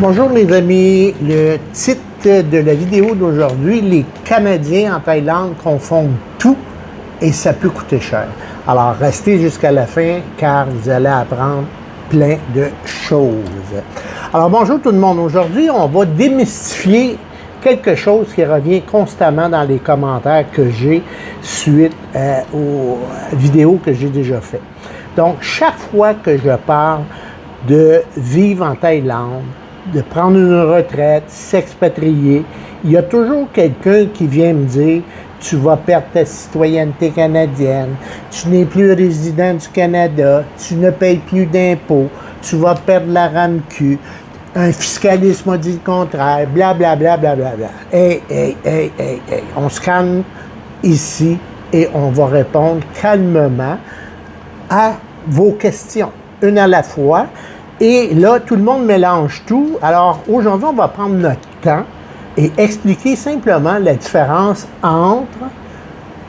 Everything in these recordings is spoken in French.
Bonjour les amis, le titre de la vidéo d'aujourd'hui, les Canadiens en Thaïlande confondent tout et ça peut coûter cher. Alors restez jusqu'à la fin car vous allez apprendre plein de choses. Alors bonjour tout le monde, aujourd'hui on va démystifier quelque chose qui revient constamment dans les commentaires que j'ai suite aux vidéos que j'ai déjà faites. Donc chaque fois que je parle de vivre en Thaïlande, de prendre une retraite, s'expatrier, il y a toujours quelqu'un qui vient me dire « Tu vas perdre ta citoyenneté canadienne, tu n'es plus résident du Canada, tu ne payes plus d'impôts, tu vas perdre la RAMQ, un fiscaliste m'a dit le contraire, blablabla, blablabla. » Hey, on se calme ici et on va répondre calmement à vos questions, une à la fois. Et là, tout le monde mélange tout. Alors, aujourd'hui, on va prendre notre temps et expliquer simplement la différence entre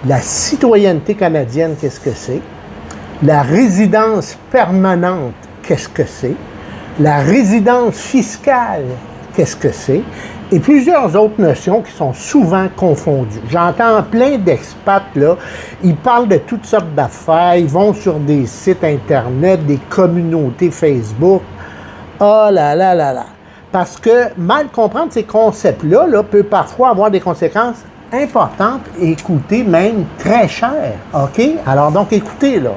la citoyenneté canadienne, qu'est-ce que c'est, la résidence permanente, qu'est-ce que c'est, la résidence fiscale, qu'est-ce que c'est, et plusieurs autres notions qui sont souvent confondues. J'entends plein d'expats, là, ils parlent de toutes sortes d'affaires, ils vont sur des sites Internet, des communautés Facebook. Oh là là là là! Parce que mal comprendre ces concepts-là peut parfois avoir des conséquences importantes et coûter même très cher. OK? Alors donc, écoutez, là.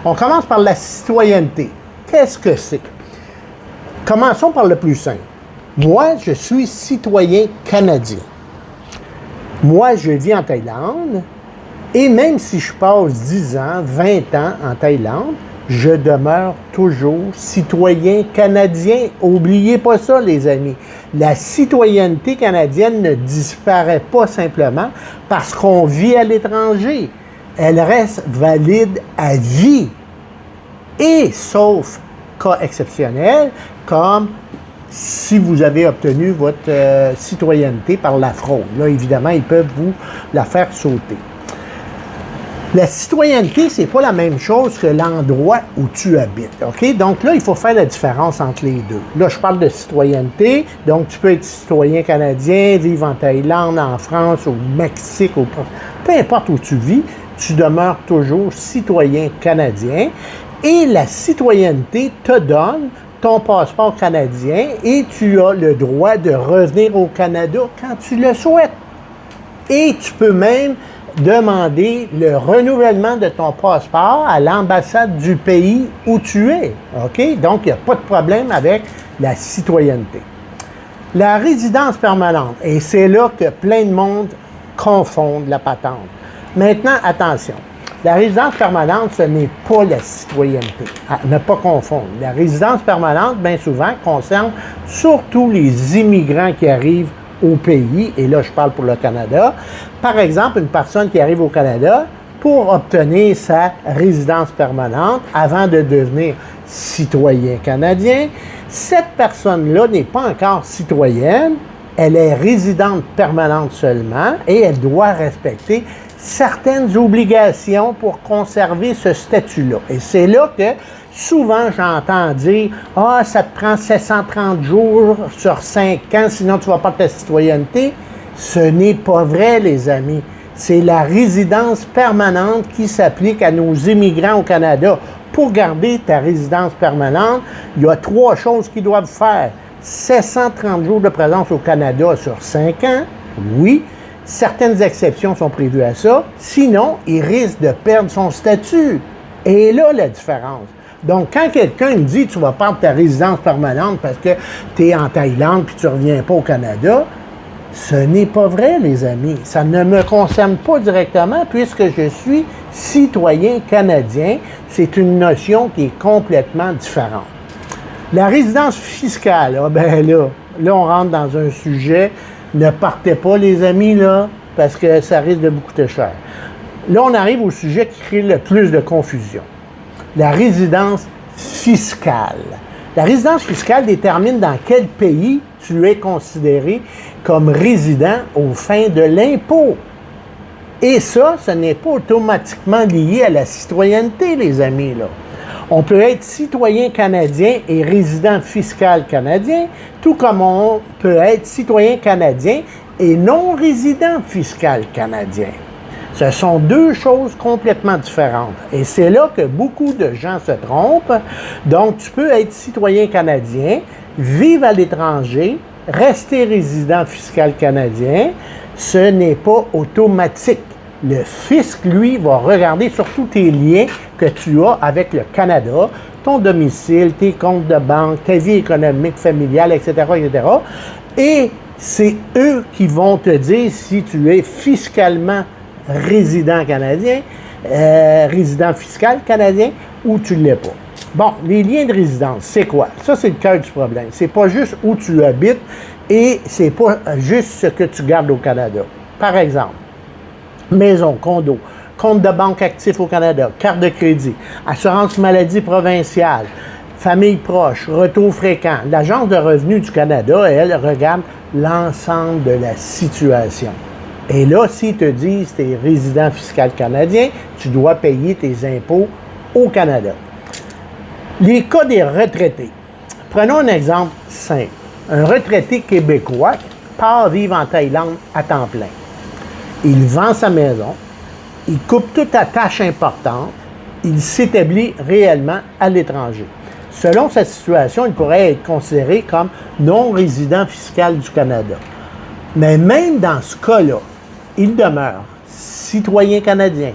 On commence par la citoyenneté. Qu'est-ce que c'est? Commençons par le plus simple. Moi, je suis citoyen canadien. Moi, je vis en Thaïlande et même si je passe 10 ans, 20 ans en Thaïlande, je demeure toujours citoyen canadien. N'oubliez pas ça, les amis. La citoyenneté canadienne ne disparaît pas simplement parce qu'on vit à l'étranger. Elle reste valide à vie. Et sauf cas exceptionnel, comme si vous avez obtenu votre citoyenneté par la fraude. Là, évidemment, ils peuvent vous la faire sauter. La citoyenneté, c'est pas la même chose que l'endroit où tu habites, OK? Donc là, il faut faire la différence entre les deux. Là, je parle de citoyenneté, donc tu peux être citoyen canadien, vivre en Thaïlande, en France, au Mexique, peu importe où tu vis, tu demeures toujours citoyen canadien et la citoyenneté te donne ton passeport canadien et tu as le droit de revenir au Canada quand tu le souhaites. Et tu peux même demander le renouvellement de ton passeport à l'ambassade du pays où tu es. OK? Donc, il n'y a pas de problème avec la citoyenneté. La résidence permanente, et c'est là que plein de monde confondent la patente. Maintenant, attention. La résidence permanente, ce n'est pas la citoyenneté. À ne pas confondre. La résidence permanente, bien souvent, concerne surtout les immigrants qui arrivent au pays, et là, je parle pour le Canada. Par exemple, une personne qui arrive au Canada pour obtenir sa résidence permanente avant de devenir citoyen canadien, cette personne-là n'est pas encore citoyenne, elle est résidente permanente seulement et elle doit respecter certaines obligations pour conserver ce statut-là. Et c'est là que souvent j'entends dire « Ah, ça te prend 730 jours sur 5 ans, sinon tu ne vas pas ta citoyenneté. » Ce n'est pas vrai, les amis. C'est la résidence permanente qui s'applique à nos immigrants au Canada. Pour garder ta résidence permanente, il y a 3 choses qu'ils doivent faire. 730 jours de présence au Canada sur 5 ans, oui. Certaines exceptions sont prévues à ça. Sinon, il risque de perdre son statut. Et là, la différence. Donc, quand quelqu'un me dit « tu vas perdre ta résidence permanente parce que tu es en Thaïlande puis tu ne reviens pas au Canada », ce n'est pas vrai, les amis. Ça ne me concerne pas directement puisque je suis citoyen canadien. C'est une notion qui est complètement différente. La résidence fiscale, là, on rentre dans un sujet. Ne partez pas, les amis, là, parce que ça risque de vous coûter cher. Là, on arrive au sujet qui crée le plus de confusion. La résidence fiscale. La résidence fiscale détermine dans quel pays tu es considéré comme résident aux fins de l'impôt. Et ça, ce n'est pas automatiquement lié à la citoyenneté, les amis, là. On peut être citoyen canadien et résident fiscal canadien, tout comme on peut être citoyen canadien et non résident fiscal canadien. Ce sont deux choses complètement différentes. Et c'est là que beaucoup de gens se trompent. Donc, tu peux être citoyen canadien, vivre à l'étranger, rester résident fiscal canadien. Ce n'est pas automatique. Le fisc, lui, va regarder surtout tes liens que tu as avec le Canada, ton domicile, tes comptes de banque, ta vie économique, familiale, etc., etc. Et c'est eux qui vont te dire si tu es fiscalement résident canadien, résident fiscal canadien, ou tu ne l'es pas. Bon, les liens de résidence, c'est quoi? Ça, c'est le cœur du problème. C'est pas juste où tu habites et c'est pas juste ce que tu gardes au Canada. Par exemple, maison, condo, compte de banque actif au Canada, carte de crédit, assurance maladie provinciale, famille proche, retour fréquent. L'Agence de revenus du Canada, elle, regarde l'ensemble de la situation. Et là, s'ils te disent que tu es résident fiscal canadien, tu dois payer tes impôts au Canada. Les cas des retraités. Prenons un exemple simple. Un retraité québécois part vivre en Thaïlande à temps plein. Il vend sa maison, il coupe toute attache importante, il s'établit réellement à l'étranger. Selon sa situation, il pourrait être considéré comme non-résident fiscal du Canada. Mais même dans ce cas-là, il demeure citoyen canadien,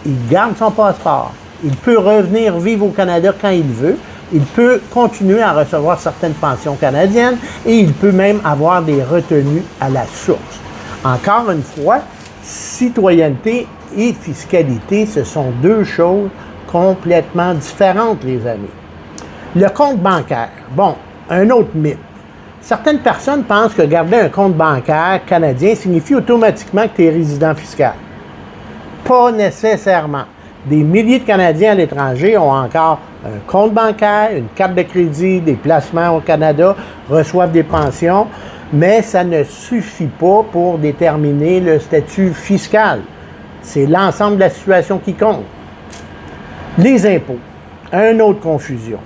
il garde son passeport, il peut revenir vivre au Canada quand il veut, il peut continuer à recevoir certaines pensions canadiennes et il peut même avoir des retenues à la source. Encore une fois, citoyenneté et fiscalité, ce sont deux choses complètement différentes, les amis. Le compte bancaire. Bon, un autre mythe. Certaines personnes pensent que garder un compte bancaire canadien signifie automatiquement que tu es résident fiscal. Pas nécessairement. Des milliers de Canadiens à l'étranger ont encore un compte bancaire, une carte de crédit, des placements au Canada, reçoivent des pensions, mais ça ne suffit pas pour déterminer le statut fiscal. C'est l'ensemble de la situation qui compte. Les impôts. Une autre confusion.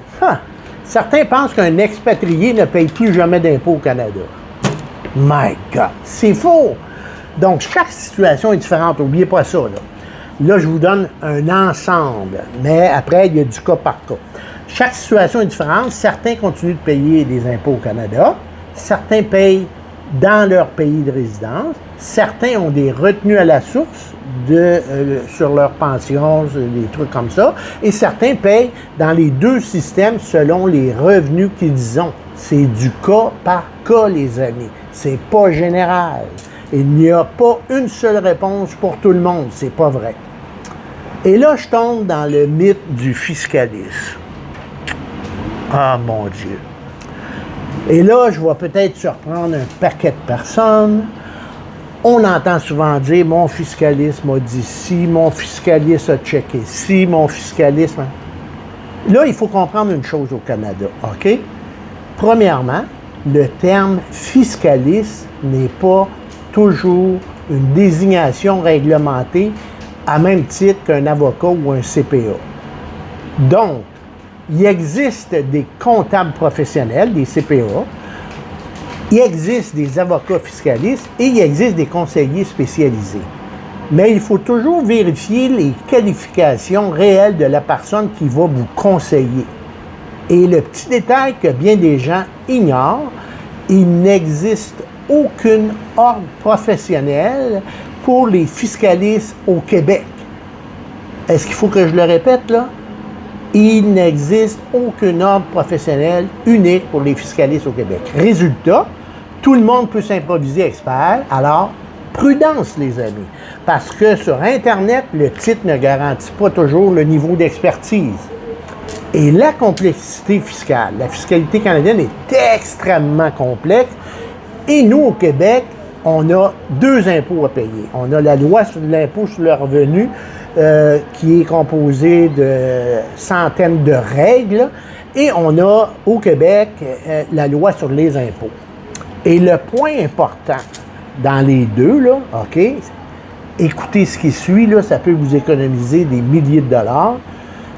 Certains pensent qu'un expatrié ne paye plus jamais d'impôts au Canada. My God, c'est faux! Donc, chaque situation est différente. N'oubliez pas ça, là. Là, je vous donne un ensemble, mais après, il y a du cas par cas. Chaque situation est différente. Certains continuent de payer des impôts au Canada. Certains payent dans leur pays de résidence. Certains ont des retenues à la source sur leur pension, des trucs comme ça. Et certains payent dans les deux systèmes selon les revenus qu'ils ont. C'est du cas par cas, les amis. C'est pas général. Il n'y a pas une seule réponse pour tout le monde. C'est pas vrai. Et là, je tombe dans le mythe du fiscalisme. Ah, mon Dieu. Et là, je vais peut-être surprendre un paquet de personnes. On entend souvent dire « mon fiscalisme a dit ci, mon fiscaliste a checké ci, mon fiscalisme... » Là, il faut comprendre une chose au Canada, OK? Premièrement, le terme « fiscaliste » n'est pas toujours une désignation réglementée à même titre qu'un avocat ou un CPA. Donc, il existe des comptables professionnels, des CPA, il existe des avocats fiscalistes et il existe des conseillers spécialisés. Mais il faut toujours vérifier les qualifications réelles de la personne qui va vous conseiller. Et le petit détail que bien des gens ignorent, il n'existe aucune ordre professionnelle pour les fiscalistes au Québec. Est-ce qu'il faut que je le répète, là? Il n'existe aucun ordre professionnel unique pour les fiscalistes au Québec. Résultat, tout le monde peut s'improviser expert, alors prudence, les amis, parce que sur Internet, le titre ne garantit pas toujours le niveau d'expertise. Et la complexité fiscale, la fiscalité canadienne est extrêmement complexe, et nous, au Québec, on a deux impôts à payer. On a la loi sur l'impôt sur le revenu qui est composée de centaines de règles et on a au Québec la loi sur les impôts. Et le point important dans les deux, là, OK, écoutez ce qui suit, là, ça peut vous économiser des milliers de dollars.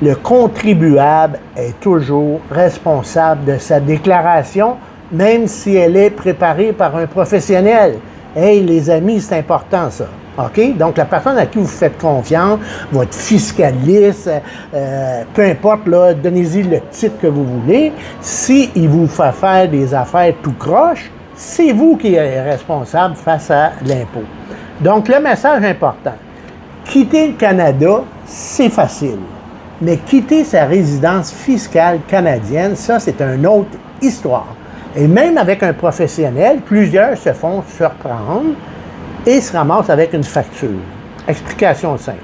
le contribuable est toujours responsable de sa déclaration, même si elle est préparée par un professionnel. Hey, les amis, c'est important ça. OK? Donc, la personne à qui vous faites confiance, votre fiscaliste, peu importe, là, donnez-y le titre que vous voulez. S'il vous fait faire des affaires tout croche, c'est vous qui êtes responsable face à l'impôt. Donc, le message important, quitter le Canada, c'est facile. Mais quitter sa résidence fiscale canadienne, ça, c'est une autre histoire. Et même avec un professionnel, plusieurs se font surprendre et se ramassent avec une facture. Explication simple.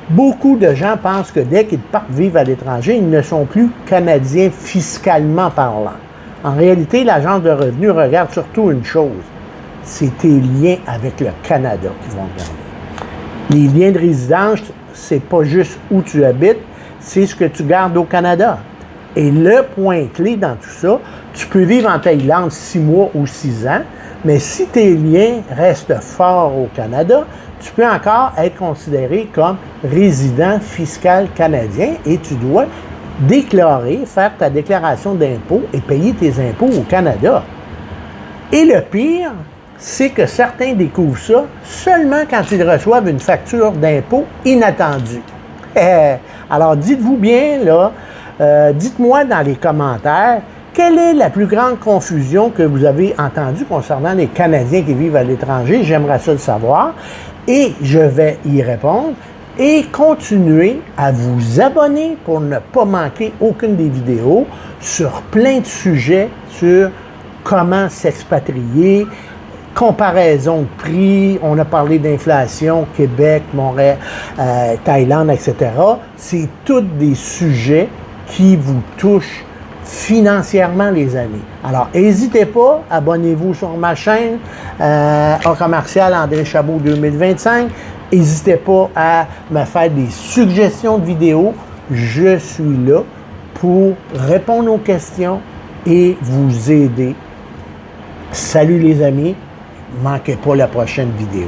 Beaucoup de gens pensent que dès qu'ils partent vivre à l'étranger, ils ne sont plus Canadiens fiscalement parlant. En réalité, l'Agence de revenus regarde surtout une chose, c'est tes liens avec le Canada qu'ils vont regarder. Les liens de résidence, c'est pas juste où tu habites, c'est ce que tu gardes au Canada. Et le point clé dans tout ça, tu peux vivre en Thaïlande 6 mois ou 6 ans, mais si tes liens restent forts au Canada, tu peux encore être considéré comme résident fiscal canadien et tu dois déclarer, faire ta déclaration d'impôt et payer tes impôts au Canada. Et le pire, c'est que certains découvrent ça seulement quand ils reçoivent une facture d'impôt inattendue. Alors, dites-vous bien, là, dites-moi dans les commentaires, quelle est la plus grande confusion que vous avez entendue concernant les Canadiens qui vivent à l'étranger? J'aimerais ça le savoir et je vais y répondre. Et continuez à vous abonner pour ne pas manquer aucune des vidéos sur plein de sujets sur comment s'expatrier, comparaison de prix, on a parlé d'inflation, Québec, Montréal, Thaïlande, etc. C'est tous des sujets qui vous touchent financièrement, les amis. Alors, n'hésitez pas, abonnez-vous sur ma chaîne, au commercial André Chabot 2025. N'hésitez pas à me faire des suggestions de vidéos. Je suis là pour répondre aux questions et vous aider. Salut les amis, ne manquez pas la prochaine vidéo.